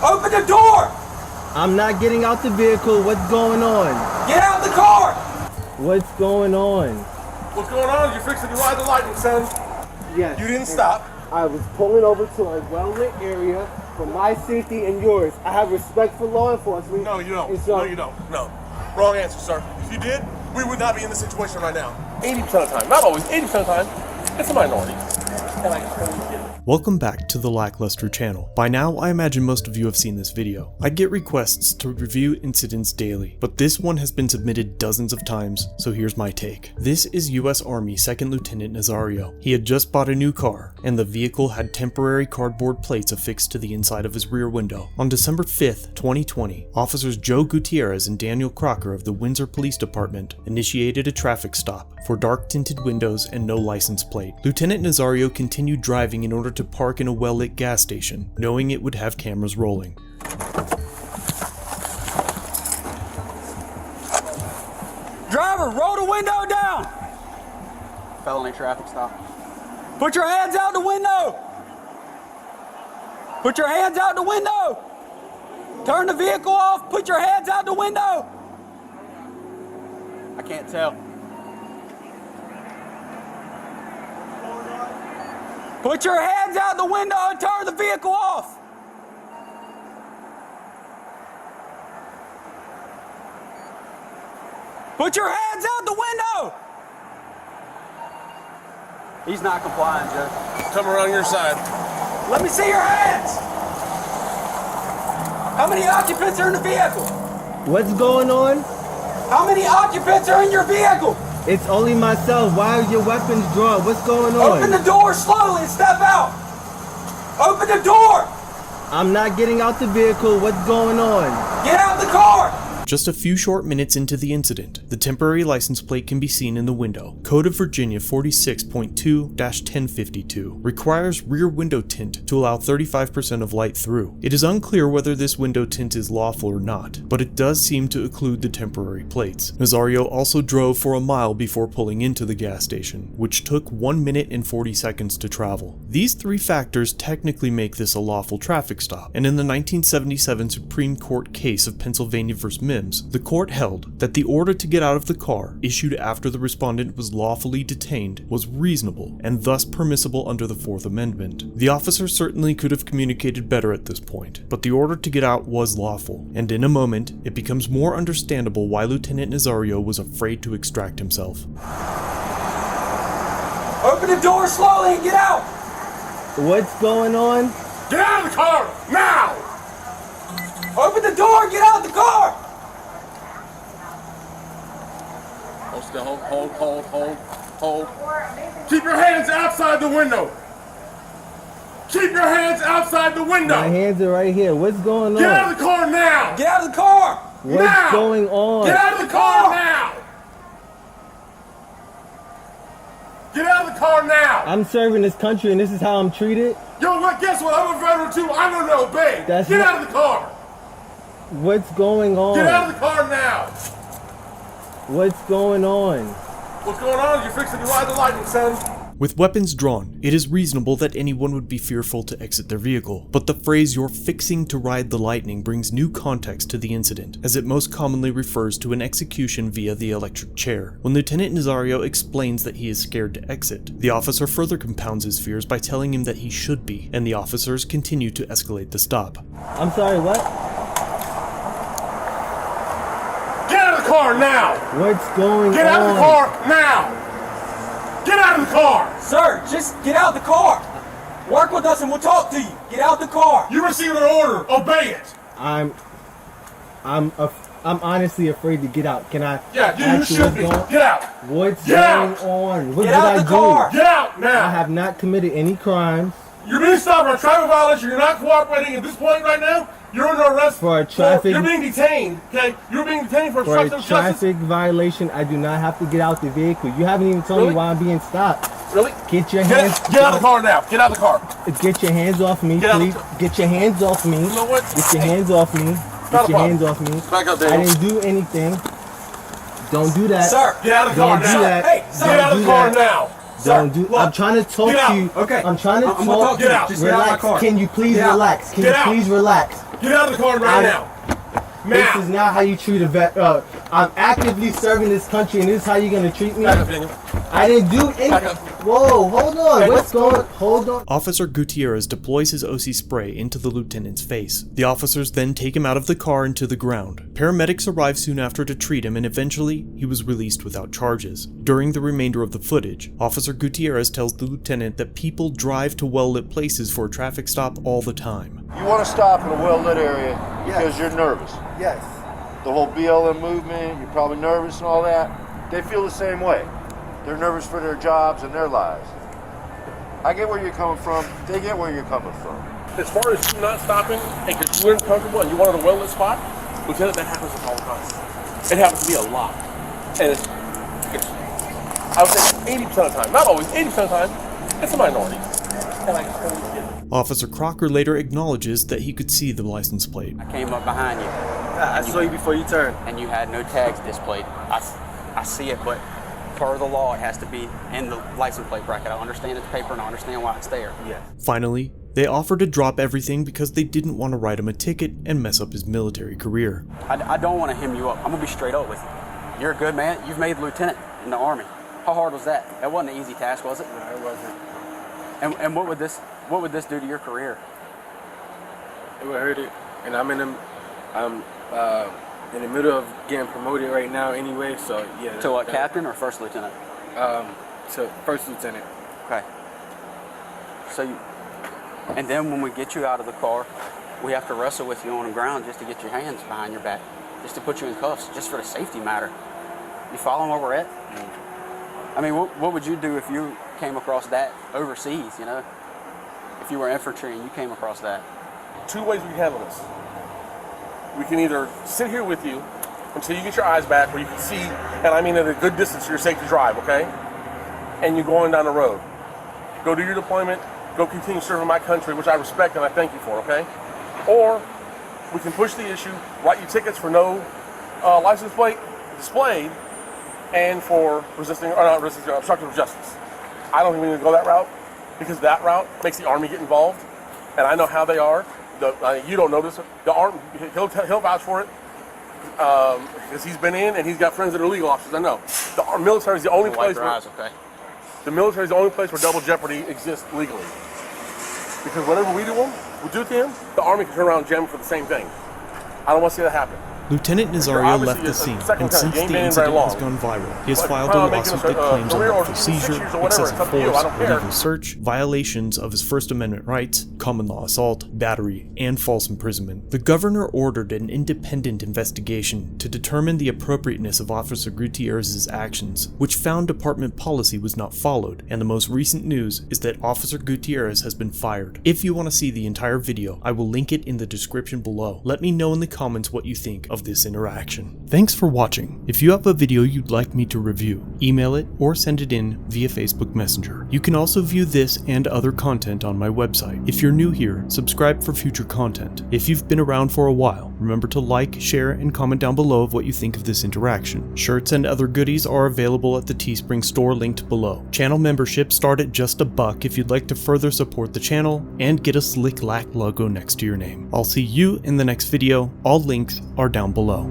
Open the door! I'm not getting out the vehicle. What's going on? Get out the car! What's going on? What's going on? You're fixing to ride the lightning, son. Yes. You didn't stop. I was pulling over to a well-lit area for my safety and yours. I have respect for law enforcement. No, you don't. No, you don't. No. Wrong answer, sir. If you did, we would not be in this situation right now. 80% of the time. Not always. 80% of the time. It's a minority. And I totally get it. Welcome back to the Lackluster channel. By now, I imagine most of you have seen this video. I get requests to review incidents daily, but this one has been submitted dozens of times, so here's my take. This is US Army 2nd Lieutenant Nazario. He had just bought a new car, and the vehicle had temporary cardboard plates affixed to the inside of his rear window. On December 5th, 2020, officers Joe Gutierrez and Daniel Crocker of the Windsor Police Department initiated a traffic stop for dark-tinted windows and no license plate. Lieutenant Nazario continued driving in order to park in a well-lit gas station, knowing it would have cameras rolling. Driver, roll the window down! Felony traffic stop. Put your hands out the window! Put your hands out the window! Turn the vehicle off, put your hands out the window! I can't tell. Put your hands out the window and turn the vehicle off! Put your hands out the window! He's not complying, Judge. Come around your side. Let me see your hands! How many occupants are in the vehicle? What's going on? How many occupants are in your vehicle? It's only myself. Why are your weapons drawn? What's going on? Open the door slowly and step out! Open the door! I'm not getting out the vehicle. What's going on? Get out the car! Just a few short minutes into the incident, the temporary license plate can be seen in the window. Code of Virginia 46.2-1052 requires rear window tint to allow 35% of light through. It is unclear whether this window tint is lawful or not, but it does seem to include the temporary plates. Nazario also drove for a mile before pulling into the gas station, which took 1 minute and 40 seconds to travel. These three factors technically make this a lawful traffic stop, and in the 1977 Supreme Court case of Pennsylvania v. Mims, the court held that the order to get out of the car, issued after the respondent was lawfully detained, was reasonable and thus permissible under the Fourth Amendment. The officer certainly could have communicated better at this point, but the order to get out was lawful, and in a moment, it becomes more understandable why Lieutenant Nazario was afraid to extract himself. Open the door slowly and get out! What's going on? Get out of the car! Now! Open the door and get out the car! Hold. Keep your hands outside the window. Keep your hands outside the window. My hands are right here. What's going on? Get out of the car now. Get out of the car! What's now. going on? Get out of the car now. Get out of the car now. I'm serving this country and this is how I'm treated? Yo, guess what? I'm a veteran too. I'm gonna obey. Get out of the car. What's going on? Get out of the car now. What's going on? What's going on? You're fixing to ride the lightning, son. With weapons drawn, it is reasonable that anyone would be fearful to exit their vehicle, but the phrase "you're fixing to ride the lightning" brings new context to the incident, as it most commonly refers to an execution via the electric chair. When Lieutenant Nazario explains that he is scared to exit, the officer further compounds his fears by telling him that he should be, and the officers continue to escalate the stop. I'm sorry, what? Get out of the car now! What's going on? Get out of the car now! Get out of the car! Sir, just get out the car! Work with us and we'll talk to you. Get out the car! You received an order. Obey it! I'm honestly afraid to get out. Can I? Yeah, you should be. Get out! What's going on? What Get did out I the car! do? Get out now! I have not committed any crimes. You're being stopped for a traffic violation. You're not cooperating at this point right now. You're under arrest for a traffic. You're being detained. Okay, you're being detained for obstruction of justice. For a traffic violation, I do not have to get out the vehicle. You haven't even told me why I'm being stopped. Really? Get your hands. Get out of the car now. Get out of the car. Get your hands off me, please. Get your hands off me. You know what? Get your hands off me. Get your hands off me. Back up, Dave. I didn't do anything. Don't do that. Sir, get out of the car now. Don't do that. Hey, sir, get out of the car now. Don't do. I'm trying to talk to you. Okay. I'm trying to talk. Get out. Just get out of my Relax. car. Can you please relax? Can you please relax? Get out of the car right now. This is not how you treat a vet. I'm actively serving this country, and this is how you're gonna treat me. Back up, Daniel. I didn't do anything. Whoa, hold on. What's going? Hold on. Officer Gutierrez deploys his OC spray into the lieutenant's face. The officers then take him out of the car and to the ground. Paramedics arrive soon after to treat him, and eventually he was released without charges. During the remainder of the footage, Officer Gutierrez tells the lieutenant that people drive to well-lit places for a traffic stop all the time. You want to stop in a well-lit area because you're nervous. Yes. The whole BLM movement, you're probably nervous and all that. They feel the same way. They're nervous for their jobs and their lives. I get where you're coming from. They get where you're coming from. As far as you not stopping and because you're uncomfortable and you wanted a well-lit spot, Lieutenant, that happens all the time. It happens to me a lot. And it's I would say 80% of the time, not always, 80% of the time, it's a minority. And I totally get it. Officer Crocker later acknowledges that he could see the license plate. I came up behind you. I saw you before you turned. And you had no tags displayed. I see it, but per the law, it has to be in the license plate bracket. I understand it's paper and I understand why it's there. Yeah. Finally, they offer to drop everything because they didn't want to write him a ticket and mess up his military career. I don't want to hem you up. I'm going to be straight up with you. You're a good man. You've made lieutenant in the Army. How hard was that? That wasn't an easy task, was it? No, it wasn't. And what would this do to your career? It would hurt it, and I'm in the middle of getting promoted right now anyway, so yeah. To what, captain or first lieutenant? To first lieutenant. Okay. So and then when we get you out of the car, we have to wrestle with you on the ground just to get your hands behind your back, just to put you in cuffs, just for the safety matter. You following where we're at? I mean, what would you do if you came across that overseas, you know? If you were infantry and you came across that? Two ways we can handle this. We can either sit here with you until you get your eyes back where you can see, and I mean at a good distance, you're safe to drive, okay? And you're going down the road. Go do your deployment, go continue serving my country, which I respect and I thank you for, okay? Or we can push the issue, write you tickets for no license plate displayed and for obstruction of justice. I don't think we need to go that route because that route makes the Army get involved, and I know how they are. You don't know this. The Army, he'll vouch for it because he's been in and he's got friends that are legal officers. I know. The military is the only place the military is the only place where double jeopardy exists legally. Because whatever we do to him, the Army can turn around and jam him for the same thing. I don't want to see that happen. Lieutenant Nazario left the scene, and since the incident has gone viral, he has filed a lawsuit that claims unlawful seizure, excessive force, illegal search, violations of his First Amendment rights, common law assault, battery, and false imprisonment. The governor ordered an independent investigation to determine the appropriateness of Officer Gutierrez's actions, which found department policy was not followed, and the most recent news is that Officer Gutierrez has been fired. If you want to see the entire video, I will link it in the description below. Let me know in the comments what you think of this interaction. Thanks for watching. If you have a video you'd like me to review, email it or send it in via Facebook Messenger. You can also view this and other content on my website. If you're new here, subscribe for future content. If you've been around for a while, remember to like, share, and comment down below of what you think of this interaction. Shirts and other goodies are available at the Teespring store linked below. Channel memberships start at just $1 if you'd like to further support the channel and get a slick lack logo next to your name. I'll see you in the next video. All links are down below.